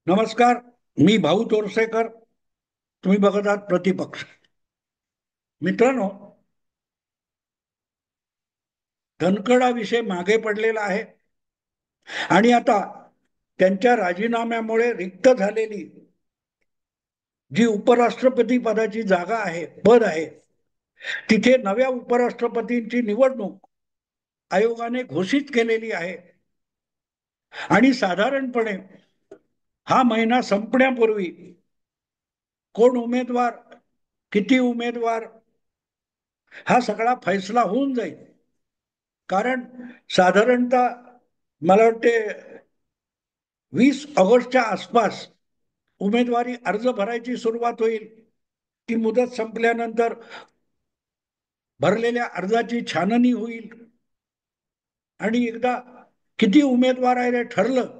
नमस्कार. मी भाऊ तोरसेकर. तुम्ही बघत आहात प्रतिपक्ष. मित्रांनो, धनकडाविषयी मागे पडलेला आहे आणि आता त्यांच्या राजीनाम्यामुळे रिक्त झालेली जी उपराष्ट्रपती पदाची जागा आहे, पद आहे, तिथे नव्या उपराष्ट्रपतींची निवडणूक आयोगाने घोषित केलेली आहे. आणि साधारणपणे हा महिना संपण्यापूर्वी कोण उमेदवार, किती उमेदवार, हा सगळा फैसला होऊन जाईल. कारण साधारणतः मला वाटते 20 ऑगस्टच्या आसपास उमेदवारी अर्ज भरायची सुरुवात होईल. ती मुदत संपल्यानंतर भरलेल्या अर्जाची छाननी होईल आणि एकदा किती उमेदवार आहे ठरलं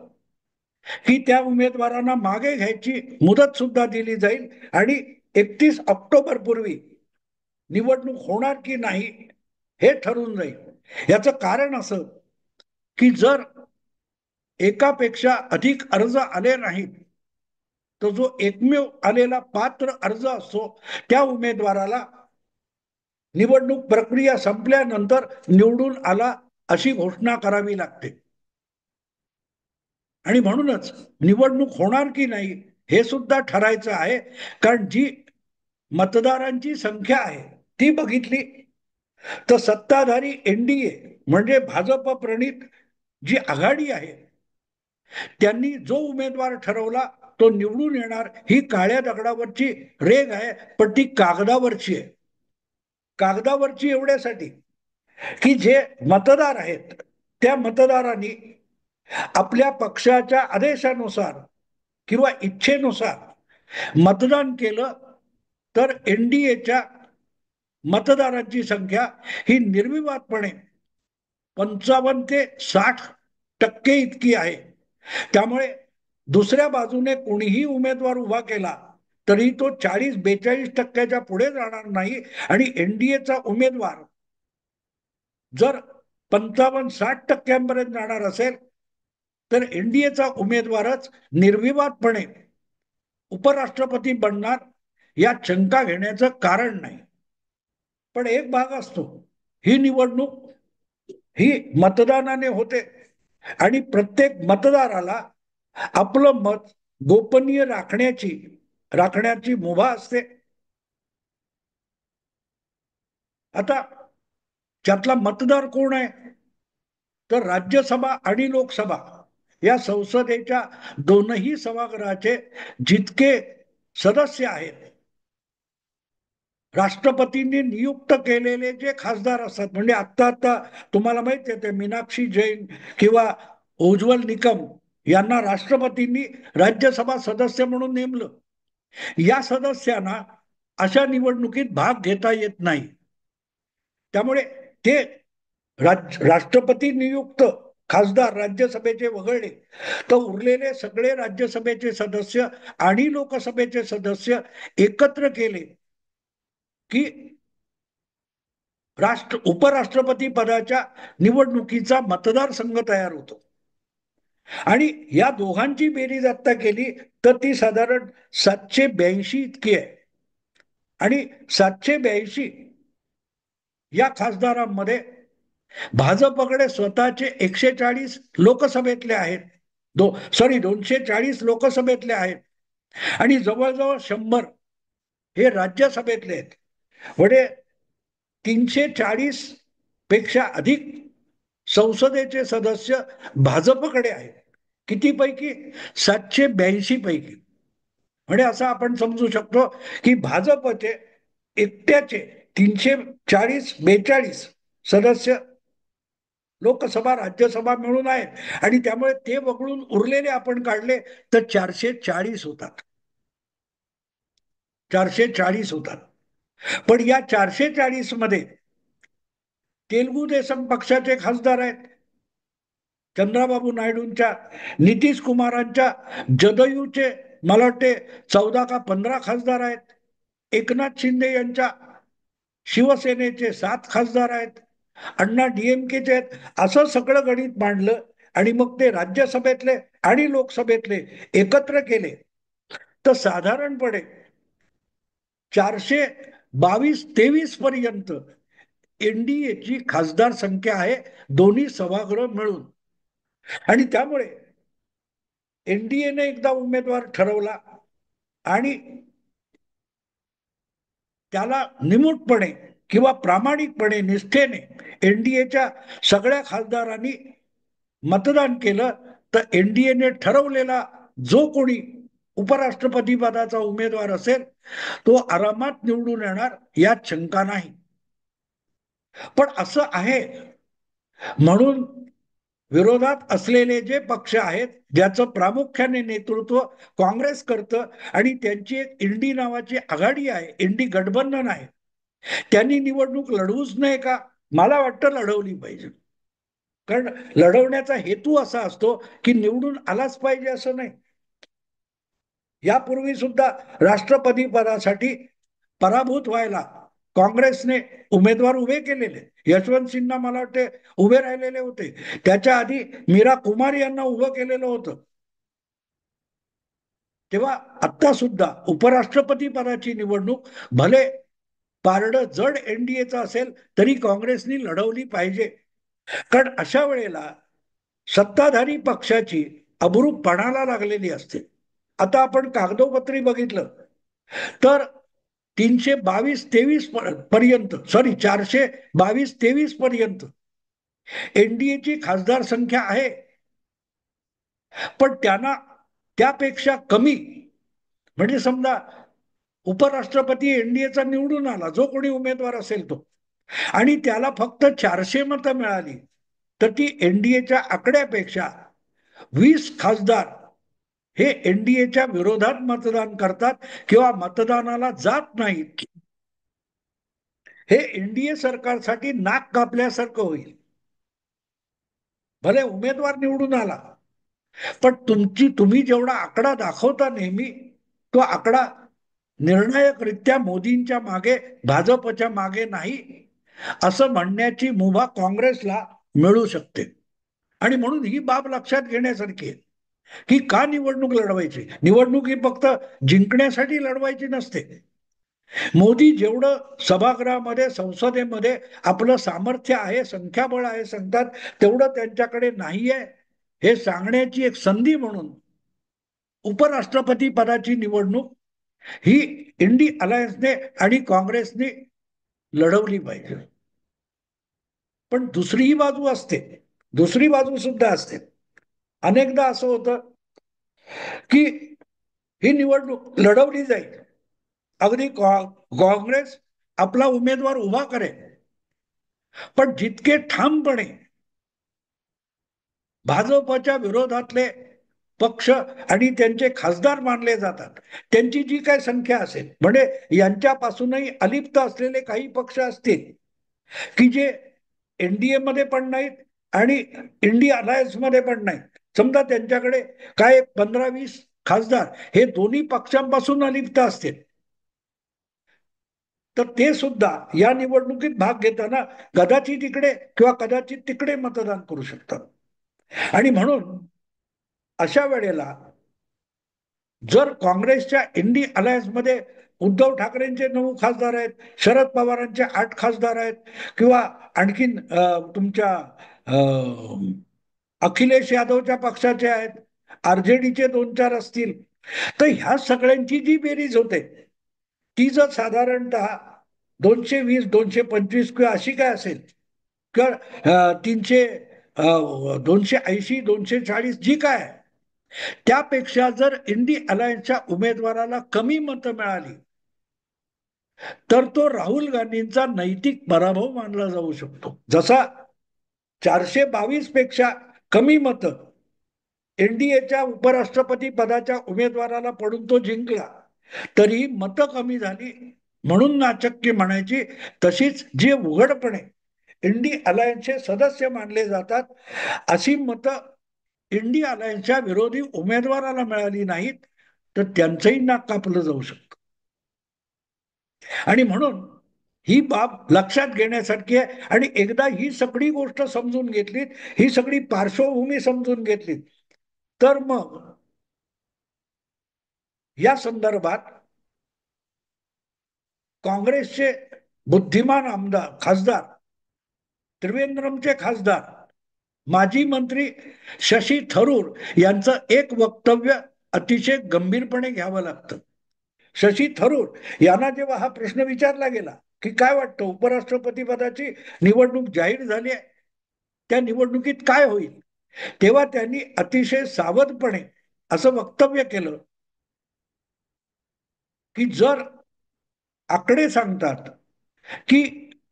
की त्या उमेदवारांना मागे घ्यायची मुदत सुद्धा दिली जाईल आणि 31 ऑक्टोबर पूर्वी निवडणूक होणार की नाही हे ठरून जाईल. याचं कारण असं की जर एकापेक्षा अधिक अर्ज आले नाहीत तर जो एकमेव आलेला पात्र अर्ज असतो त्या उमेदवाराला निवडणूक प्रक्रिया संपल्यानंतर निवडून आला अशी घोषणा करावी लागते. आणि म्हणूनच निवडणूक होणार की नाही हे सुद्धा ठरायचं आहे. कारण जी मतदारांची संख्या आहे ती बघितली तर सत्ताधारी एनडीए म्हणजे भाजप प्रणित जी आघाडी आहे त्यांनी जो उमेदवार ठरवला तो निवडून येणार ही काळ्या दगडावरची रेघ आहे. पण ती कागदावरची आहे. कागदावरची एवढ्यासाठी की जे मतदार आहेत त्या मतदारांनी आपल्या पक्षाच्या आदेशानुसार किंवा इच्छेनुसार मतदान केलं तर एनडीएच्या मतदारांची संख्या ही निर्विवादपणे 55 ते 60% इतकी आहे. त्यामुळे दुसऱ्या बाजूने कोणीही उमेदवार उभा केला तरी तो 40-42% पुढे जाणार नाही. आणि एनडीएचा उमेदवार जर 55-60% जाणार असेल तर एनडीएचा उमेदवारच निर्विवादपणे उपराष्ट्रपती बनणार यात शंका घेण्याचं कारण नाही. पण एक भाग असतो, ही निवडणूक ही मतदानाने होते आणि प्रत्येक मतदाराला आपलं मत गोपनीय राखण्याची मुभा असते. आता त्यातला मतदार कोण आहे तर राज्यसभा आणि लोकसभा या संसदेच्या दोनही सभागृहाचे जितके सदस्य आहेत राष्ट्रपतींनी नियुक्त केलेले जे खासदार असतात, म्हणजे आता तुम्हाला माहिती आहे ते मीनाक्षी जैन किंवा उज्ज्वल निकम यांना राष्ट्रपतींनी राज्यसभा सदस्य म्हणून नेमलं. या सदस्यांना अशा निवडणुकीत भाग घेता येत नाही. त्यामुळे ते राष्ट्रपती नियुक्त खासदार राज्यसभेचे वगळले तर उरलेले सगळे राज्यसभेचे सदस्य आणि लोकसभेचे सदस्य एकत्र केले की उपराष्ट्रपती पदाच्या निवडणुकीचा मतदारसंघ तयार होतो. आणि या दोघांची बेरीज आता केली तर ती साधारण 782 इतकी आहे. आणि 782 या खासदारांमध्ये भाजपकडे स्वतःचे 140 लोकसभेतले आहेत. 240 लोकसभेतले आहेत आणि जवळजवळ 100 हे राज्यसभेतले आहेत. म्हणजे 340 पेक्षा अधिक संसदेचे सदस्य भाजपकडे आहेत. किती पैकी? 782 पैकी. म्हणजे असं आपण समजू शकतो की भाजपचे एकट्याचे 340-42 सदस्य लोकसभा राज्यसभा मिळून आहेत आणि त्यामुळे ते वगळून उरलेले आपण काढले तर 440 होतात. 440 होतात. पण या 440 मध्ये तेलुगू देसम पक्षाचे खासदार आहेत. चंद्राबाबू नायडूंच्या, नितीश कुमारांच्या जदयूचे मला वाटते 14 का 15 खासदार आहेत. एकनाथ शिंदे यांच्या शिवसेनेचे 7 खासदार आहेत. अण्णा डीएमकेचे आहेत. असं सगळं गणित मांडलं आणि मग ते राज्यसभेतले आणि लोकसभेतले एकत्र केले तर साधारणपणे 422-23 पर्यंत एनडीएची खासदार संख्या आहे, दोन्ही सभागृह मिळून. आणि त्यामुळे एनडीएने एकदा उमेदवार ठरवला आणि त्याला निमूटपणे किंवा प्रामाणिकपणे निष्ठेने एनडीएच्या सगळ्या खासदारांनी मतदान केलं तर एनडीएने ठरवलेला जो कोणी उपराष्ट्रपती पदाचा उमेदवार असेल तो आरामात निवडून येणार यात शंका नाही. पण असं आहे म्हणून विरोधात असलेले जे पक्ष आहेत ज्याचं प्रामुख्याने नेतृत्व काँग्रेस करतं आणि त्यांची एक इंडी नावाची आघाडी आहे, इंडी गठबंधन आहे, त्यांनी निवडणूक लढवूच नये का? मला वाटतं लढवली पाहिजे. कारण लढवण्याचा हेतू असा असतो की निवडून आलाच पाहिजे असं नाही. यापूर्वी सुद्धा राष्ट्रपती पदासाठी पराभूत व्हायला काँग्रेसने उमेदवार उभे केलेले. यशवंत सिन्हा मला वाटते उभे राहिलेले होते. त्याच्या आधी मीरा कुमार यांना उभं केलेलं होतं. तेव्हा आता सुद्धा उपराष्ट्रपती पदाची निवडणूक भले पारडं जड एनडीएचं असेल तरी काँग्रेसनी लढवली पाहिजे. कारण अशा वेळेला सत्ताधारी पक्षाची अब्रू पणाला लागलेली असते. आता आपण कागदोपत्री बघितलं तर 322-23 पर्यंत, सॉरी 422-23 पर्यंत एनडीएची खासदार संख्या आहे. पण त्यांना त्यापेक्षा कमी म्हणजे समजा उपराष्ट्रपती एनडीएचा निवडून आला जो कोणी उमेदवार असेल तो आणि त्याला फक्त 400 मतं मिळाली तर ती एनडीएच्या आकड्यापेक्षा 20 खासदार हे एनडीएच्या विरोधात मतदान करतात किंवा मतदानाला जात नाहीत. हे एनडीए सरकारसाठी नाक कापल्यासारखं होईल. भले उमेदवार निवडून आला पण तुम्ही जेवढा आकडा दाखवता नेहमी तो आकडा निर्णायकरित्या मोदींच्या मागे, भाजपच्या मागे नाही असं म्हणण्याची मुभा काँग्रेसला मिळू शकते. आणि म्हणून ही बाब लक्षात घेण्यासारखी आहे की का निवडणूक लढवायची. निवडणूक ही फक्त जिंकण्यासाठी लढवायची नसते. मोदी जेवढं सभागृहामध्ये, संसदेमध्ये आपलं सामर्थ्य आहे, संख्याबळ आहे सांगतात तेवढं त्यांच्याकडे नाहीये हे सांगण्याची एक संधी म्हणून उपराष्ट्रपती पदाची निवडणूक ही इंडी अलायन्सने आणि काँग्रेसने लढवली पाहिजे. पण दुसरीही बाजू असते, दुसरी बाजू सुद्धा असते. अनेकदा असं होतं की ही निवडणूक लढवली जाईल, अगदी काँग्रेस आपला उमेदवार उभा करेल, पण जितके ठामपणे भाजपच्या विरोधातले पक्ष आणि त्यांचे खासदार मानले जातात त्यांची जी काय संख्या असेल, म्हणजे यांच्यापासूनही अलिप्त असलेले काही पक्ष असतील की जे एनडीए मध्ये पण नाहीत आणि इंडिया अलायन्स मध्ये पण नाहीत, समजा त्यांच्याकडे काय 15-20 खासदार हे दोन्ही पक्षांपासून अलिप्त असतील तर ते सुद्धा या निवडणुकीत भाग घेताना कदाचित इकडे किंवा कदाचित तिकडे मतदान करू शकतात. आणि म्हणून अशा वेळेला जर काँग्रेसच्या इंडी अलायन्समध्ये उद्धव ठाकरेंचे 9 खासदार आहेत, शरद पवारांचे 8 खासदार आहेत किंवा आणखीन तुमच्या अखिलेश यादवच्या पक्षाचे आहेत, आरजेडीचे 2-4 असतील, तर ह्या सगळ्यांची जी बेरीज होते ती जर साधारणतः 220-225 किंवा अशी काय असेल किंवा 280-240 जी काय आहे त्यापेक्षा जर इंडी अलायन्सच्या उमेदवाराला कमी मतं मिळाली तर तो राहुल गांधींचा नैतिक पराभव मानला जाऊ शकतो. जसा 422 पेक्षा कमी मतं एनडीएच्या उपराष्ट्रपती पदाच्या उमेदवाराला पडून तो जिंकला तरी मतं कमी झाली म्हणून नाचक्की म्हणायची, तशीच जे उघडपणे इंडी अलायन्सचे सदस्य मानले जातात अशी मतं इंडी अलायन्सच्या विरोधी उमेदवाराला मिळाली नाहीत तर त्यांचंही नाक कापलं जाऊ शकतं. आणि म्हणून ही बाब लक्षात घेण्यासारखी आहे. आणि एकदा ही सगळी गोष्ट समजून घेतलीत, ही सगळी पार्श्वभूमी समजून घेतलीत तर मग या संदर्भात काँग्रेसचे बुद्धिमान आमदार खासदार, त्रिवेंद्रमचे खासदार, माजी मंत्री शशी थरूर यांचं एक वक्तव्य अतिशय गंभीरपणे घ्यावं लागतं. शशी थरूर यांना जेव्हा हा प्रश्न विचारला गेला की काय वाटतं, उपराष्ट्रपती पदाची निवडणूक जाहीर झाली आहे, त्या निवडणुकीत काय होईल, तेव्हा त्यांनी अतिशय सावधपणे असं वक्तव्य केलं की जर आकडे सांगतात की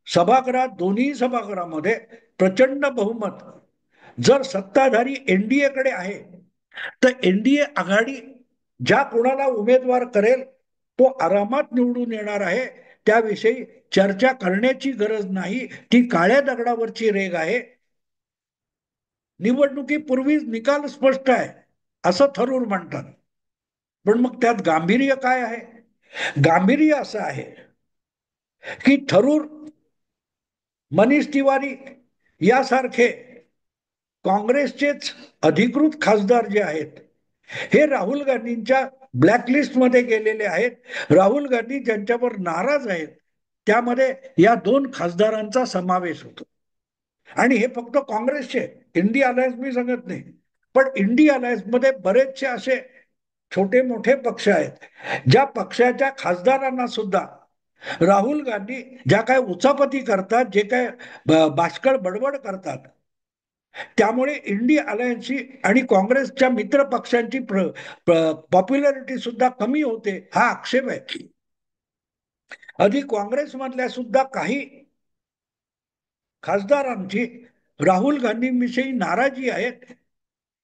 सभागृहात, दोन्ही सभागृहामध्ये प्रचंड बहुमत जर सत्ताधारी एनडीएकडे आहे, तर एनडीए आघाडी ज्या कोणाला उमेदवार करेल तो आरामात निवडून येणार आहे, त्याविषयी चर्चा करण्याची गरज नाही, ती काळ्या दगडावरची रेघ आहे, निवडणुकीपूर्वीच निकाल स्पष्ट आहे, असं थरूर म्हणतात. पण मग त्यात गांभीर्य काय आहे? गांभीर्य असं आहे की थरूर, मनीष तिवारी यासारखे काँग्रेसचेच अधिकृत खासदार जे आहेत, हे राहुल गांधींच्या ब्लॅकलिस्टमध्ये गेलेले आहेत. राहुल गांधी ज्यांच्यावर नाराज आहेत त्यामध्ये या दोन खासदारांचा समावेश होतो. आणि हे फक्त काँग्रेसचे, इंडिया अलायन्स मी सांगत नाही, पण इंडिया अलायन्स मध्ये बरेचसे असे छोटे मोठे पक्ष आहेत ज्या पक्षाच्या खासदारांना सुद्धा राहुल गांधी ज्या काय उचापती करतात, जे काय बाष्कळ बडबड करतात, त्यामुळे इंडिया अलायन्सची आणि काँग्रेसच्या मित्र पक्षांची पॉप्युलरिटी सुद्धा कमी होते, हा आक्षेप आहे. अधिक काँग्रेसमधल्या सुद्धा काही खासदारांची राहुल गांधींविषयी नाराजी आहेत.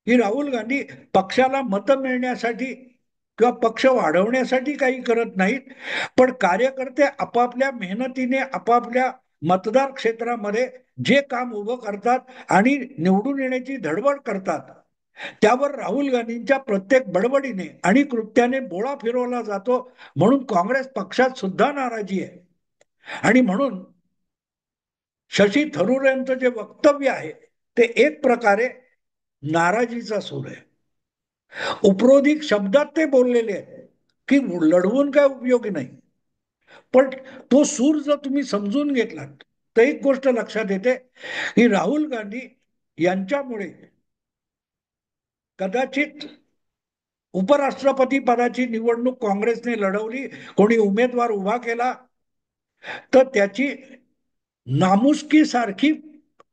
ही राहुल गांधी पक्षाला मतं मिळण्यासाठी किंवा पक्ष वाढवण्यासाठी काही करत नाहीत, पण कार्यकर्ते आपापल्या मेहनतीने आपापल्या मतदार क्षेत्रामध्ये जे काम उभं करतात आणि निवडून येण्याची धडपड करतात, त्यावर राहुल गांधींच्या प्रत्येक बडबडीने आणि कृत्याने बोळा फिरवला जातो. म्हणून काँग्रेस पक्षात सुद्धा नाराजी आहे. आणि म्हणून शशी थरूर यांचं जे वक्तव्य आहे ते एक प्रकारे नाराजीचा सूर आहे. उपरोधिक शब्दात ते बोललेले आहेत की लढवून काय उपयोगी नाही, पण तो सूर जर तुम्ही समजून घेतलात तर एक गोष्ट लक्षात येते की राहुल गांधी यांच्यामुळे कदाचित उपराष्ट्रपती पदाची निवडणूक काँग्रेसने लढवली, कोणी उमेदवार उभा केला, तर त्याची नामुष्की सारखी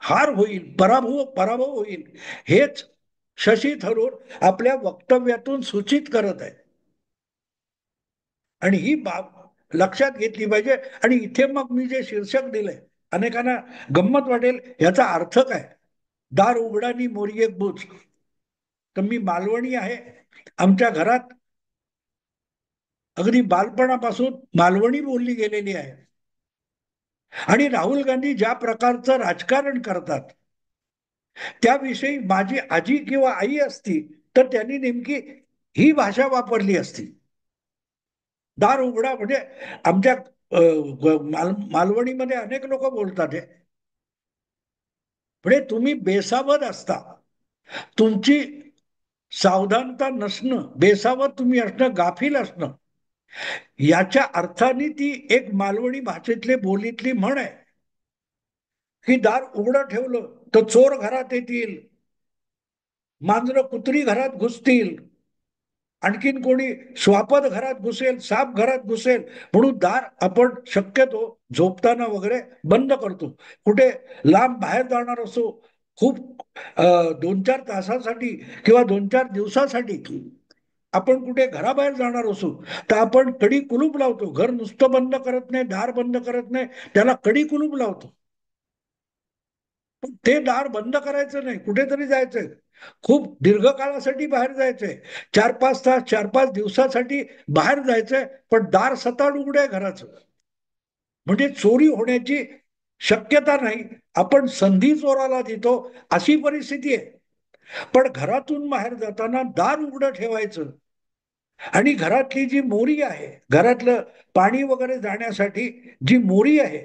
हार होईल, पराभव पराभव होईल, हेच शशी थरूर आपल्या वक्तव्यातून सूचित करत आहे. आणि ही बाब लक्षात घेतली पाहिजे. आणि इथे मग मी जे शीर्षक दिलंय, अनेकांना गंमत वाटेल, याचा अर्थ काय? दार उघडानी मोरी एक बूच. तर मी मालवणी आहे, आमच्या घरात अगदी बालपणापासून मालवणी बोलली गेलेली आहे. आणि राहुल गांधी ज्या प्रकारचं राजकारण करतात त्याविषयी माझी आजी किंवा आई असती तर त्यांनी नेमकी ही भाषा वापरली असती. दार उघडा म्हणजे आमच्या मालवणीमध्ये अनेक लोक बोलतात हे. म्हणजे तुम्ही बेसावध असता, तुमची सावधानता नसणं, बेसावध तुम्ही असणं, गाफील असणं, याच्या अर्थाने ती एक मालवणी भाषेतले बोलीतली म्हण आहे की दार उघडं ठेवलं तर चोर घरात येतील, मांजरं कुत्री घरात घुसतील, आणखीन कोणी श्वापद घरात घुसेल, साप घरात घुसेल, म्हणून दार आपण शक्यतो झोपताना वगैरे बंद करतो. कुठे लांब बाहेर जाणार असो, खूप 2-4 तासासाठी किंवा 2-4 दिवसासाठी आपण कुठे घराबाहेर जाणार असू तर आपण कडी कुलूप लावतो. घर नुसतं बंद करत नाही, दार बंद करत नाही, त्याला कडी कुलूप लावतो. पण ते दार बंद करायचं नाही, कुठेतरी जायचंय, खूप दीर्घकाळासाठी बाहेर जायचंय, 4-5 तास, 4-5 दिवसासाठी बाहेर जायचंय, पण दार सताड उघडे घराचं, म्हणजे चोरी होण्याची शक्यता नाही. आपण संधी चोराला देतो अशी परिस्थिती आहे. पण घरातून बाहेर जाताना दार उघडं ठेवायचं आणि घरातली जी मोरी आहे, घरातलं पाणी वगैरे जाण्यासाठी जी मोरी आहे,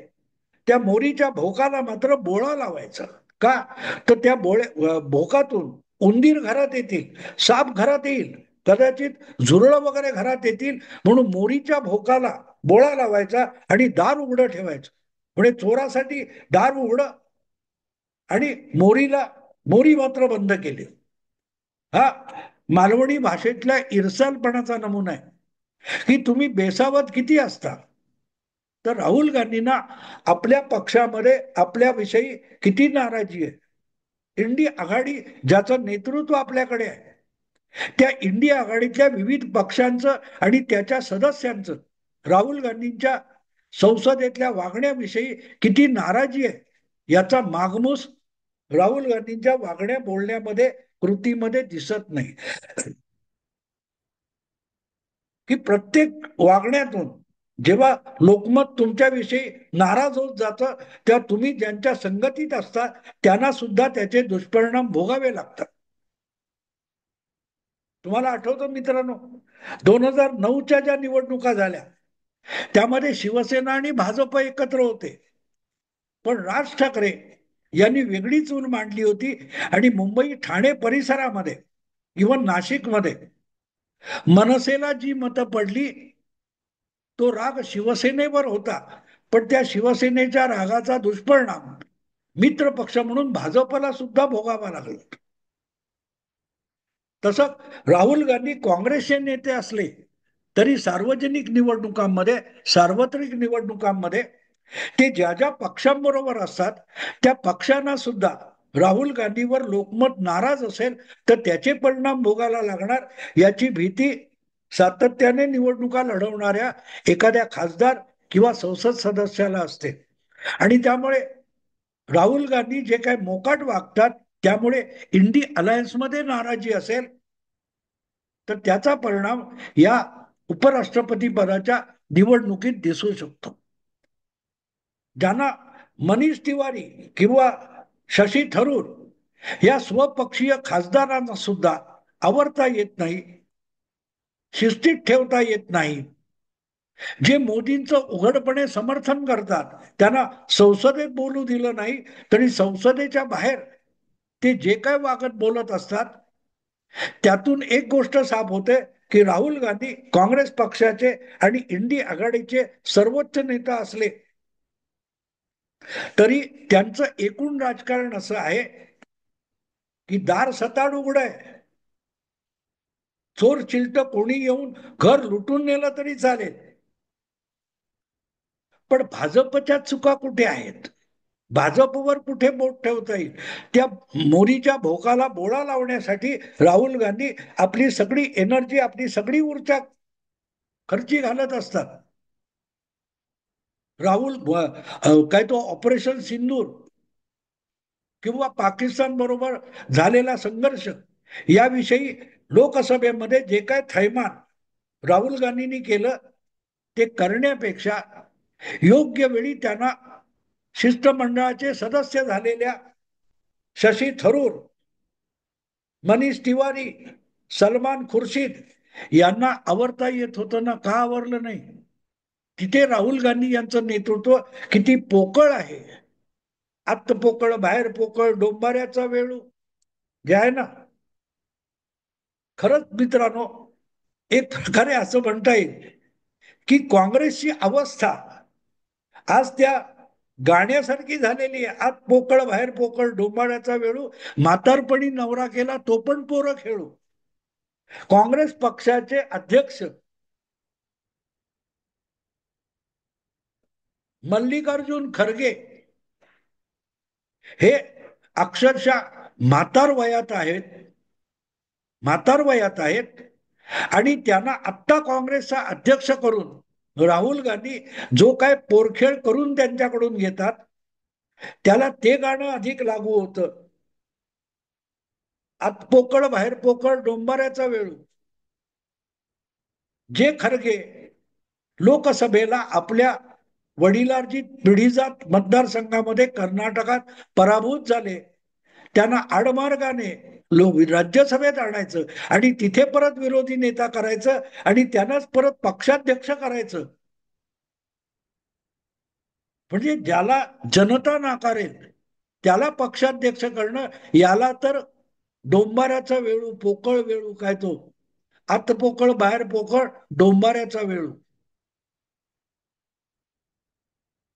त्या मोरीच्या भोकाला मात्र बोळा लावायचा. का? तर त्या भोकातून उंदीर घरात येतील, साप घरात येईल, कदाचित झुरळ वगैरे घरात येतील, म्हणून मोरीच्या भोकाला बोळा लावायचा आणि दार उघडं ठेवायचं. म्हणजे चोरासाठी दार उघडं आणि मोरी मात्र बंद केली. हा मालवणी भाषेतल्या इरसालपणाचा नमुना आहे की तुम्ही बेसावत किती असता. तर राहुल गांधींना आपल्या पक्षामध्ये आपल्याविषयी किती नाराजी आहे. इंडी आघाडी ज्याचं नेतृत्व आपल्याकडे आहे, त्या इंडिया आघाडीतल्या विविध पक्षांचं आणि त्याच्या सदस्यांचं राहुल गांधींच्या संसदेतल्या वागण्याविषयी किती नाराजी आहे याचा मागमूस राहुल गांधींच्या वागण्या बोलण्यामध्ये कृतीमध्ये दिसत नाही. की प्रत्येक वागण्यातून जेव्हा लोकमत तुमच्याविषयी नाराज होत जातं, तेव्हा तुम्ही ज्यांच्या संगतीत असता त्यांना सुद्धा त्याचे दुष्परिणाम भोगावे लागतात. तुम्हाला आठवतं मित्रांनो, 2009च्या ज्या निवडणुका झाल्या त्यामध्ये शिवसेना आणि भाजप एकत्र होते, पण राज ठाकरे यांनी वेगळी चूल मांडली होती आणि मुंबई ठाणे परिसरामध्ये इव्हन नाशिकमध्ये मनसेला जी मतं पडली तो राग शिवसेनेवर होता, पण त्या शिवसेनेच्या रागाचा दुष्परिणाम मित्र पक्ष म्हणून भाजपला सुद्धा भोगावा लागला. तसं राहुल गांधी काँग्रेसचे नेते असले तरी सार्वजनिक निवडणुकांमध्ये, सार्वत्रिक निवडणुकांमध्ये ते ज्या ज्या पक्षांबरोबर असतात त्या पक्षांना सुद्धा राहुल गांधीवर लोकमत नाराज असेल तर त्याचे परिणाम भोगायला लागणार याची भीती सातत्याने निवडणुका लढवणाऱ्या एखाद्या खासदार किंवा संसद सदस्याला असते. आणि त्यामुळे राहुल गांधी जे काय मोकाट वागतात त्यामुळे इंडी अलायन्समध्ये नाराजी असेल तर त्याचा परिणाम या उपराष्ट्रपती पदाच्या निवडणुकीत दिसू शकतो. ज्यांना मनीष तिवारी किंवा शशी थरूर या स्वपक्षीय खासदारांना सुद्धा आवरता येत नाही, शिस्तीत ठेवता येत नाही, जे मोदींचं उघडपणे समर्थन करतात त्यांना संसदेत बोलू दिलं नाही तरी संसदेच्या बाहेर ते जे काय वागत बोलत असतात त्यातून एक गोष्ट साफ होते की राहुल गांधी काँग्रेस पक्षाचे आणि इंडी आघाडीचे सर्वोच्च नेता असले तरी त्यांचं एकूण राजकारण असं आहे की दार सताड उघड आहे, चोर चिलट कोणी येऊन घर लुटून नेलं तरी चालेल, पण भाजपच्या चुका कुठे आहेत, भाजपवर कुठे बोट ठेवता येईल, त्या मोरीच्या भोकाला बोळा लावण्यासाठी राहुल गांधी आपली सगळी एनर्जी, आपली सगळी ऊर्जा खर्ची घालत असतात. राहुल काय तो ऑपरेशन सिंदूर किंवा पाकिस्तान बरोबर झालेला संघर्ष याविषयी लोकसभेमध्ये जे काय थैमान राहुल गांधींनी केलं ते करण्यापेक्षा योग्य वेळी त्यांना शिष्टमंडळाचे सदस्य झालेल्या शशी थरूर, मनीष तिवारी, सलमान खुर्शीद यांना आवरता येत होतं ना, का आवरलं नाही. तिथे राहुल गांधी यांचं नेतृत्व किती पोकळ आहे. आत पोकळ बाहेर पोकळ डोंबाऱ्याचा वेळू जे आहे ना, खरंच मित्रांनो एक प्रकारे असं म्हणता येईल की काँग्रेसची अवस्था आज त्या गाण्यासारखी झालेली आहे. आत पोकळ बाहेर पोकळ डोंबाऱ्याचा वेळू, म्हातारपणी नवरा केला तो पण पोरं खेळू. काँग्रेस पक्षाचे अध्यक्ष मल्लिकार्जुन खरगे हे अक्षरशः म्हातार वयात आहेत, म्हातार वयात आहेत आणि त्यांना आत्ता काँग्रेसचा अध्यक्ष करून राहुल गांधी जो काय पोरखेळ करून त्यांच्याकडून घेतात त्याला ते गाणं अधिक लागू होतं. आत पोकळ बाहेर पोकळ डोंबाऱ्याचा वेळू. जे खरगे लोकसभेला आपल्या वडिलांची पिढीजात मतदारसंघामध्ये कर्नाटकात पराभूत झाले त्यांना आडमार्गाने राज्यसभेत आणायचं आणि तिथे परत विरोधी नेता करायचं आणि त्यांनाच परत पक्षाध्यक्ष करायचं. म्हणजे ज्याला जनता नाकारेल त्याला पक्षाध्यक्ष करणं, याला तर डोंबाऱ्याचा वेळू, पोकळ वेळू काय तो, आत पोकळ बाहेर पोकळ, डोंबाऱ्याचा वेळू.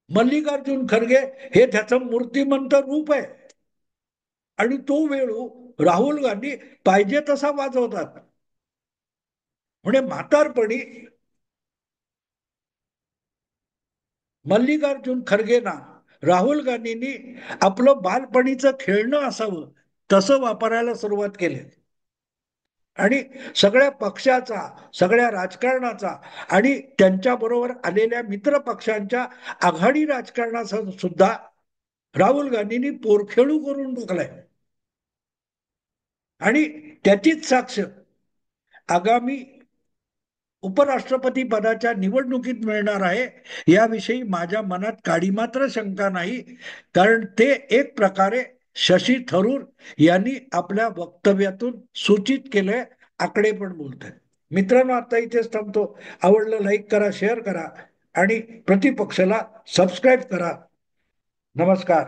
मल्लिकार्जुन खरगे हे त्याचं मूर्तिमंत रूप आहे. आणि तो वेळू राहुल गांधी पाहिजे तसा वाजवतात. म्हणजे म्हातारपणी मल्लिकार्जुन खरगेंना राहुल गांधींनी आपलं बालपणीचं खेळणं असावं तसं वापरायला सुरुवात केली. आणि सगळ्या पक्षाचा, सगळ्या राजकारणाचा आणि त्यांच्या बरोबर आलेल्या मित्र पक्षांच्या आघाडी राजकारणाचा सुद्धा राहुल गांधींनी पोरखेळू करून टाकलाय. आणि त्याचीच साक्ष आगामी उपराष्ट्रपती पदाच्या निवडणुकीत मिळणार आहे, याविषयी माझ्या मनात काडी मात्र शंका नाही. कारण ते एक प्रकारे शशी थरूर यांनी आपल्या वक्तव्यातून सूचित केलंय, आकडे पण बोलत आहेत. मित्रांनो, आता इथेच थांबतो. आवडलं लाईक करा, शेअर करा आणि प्रतिपक्षाला सबस्क्राईब करा. नमस्कार.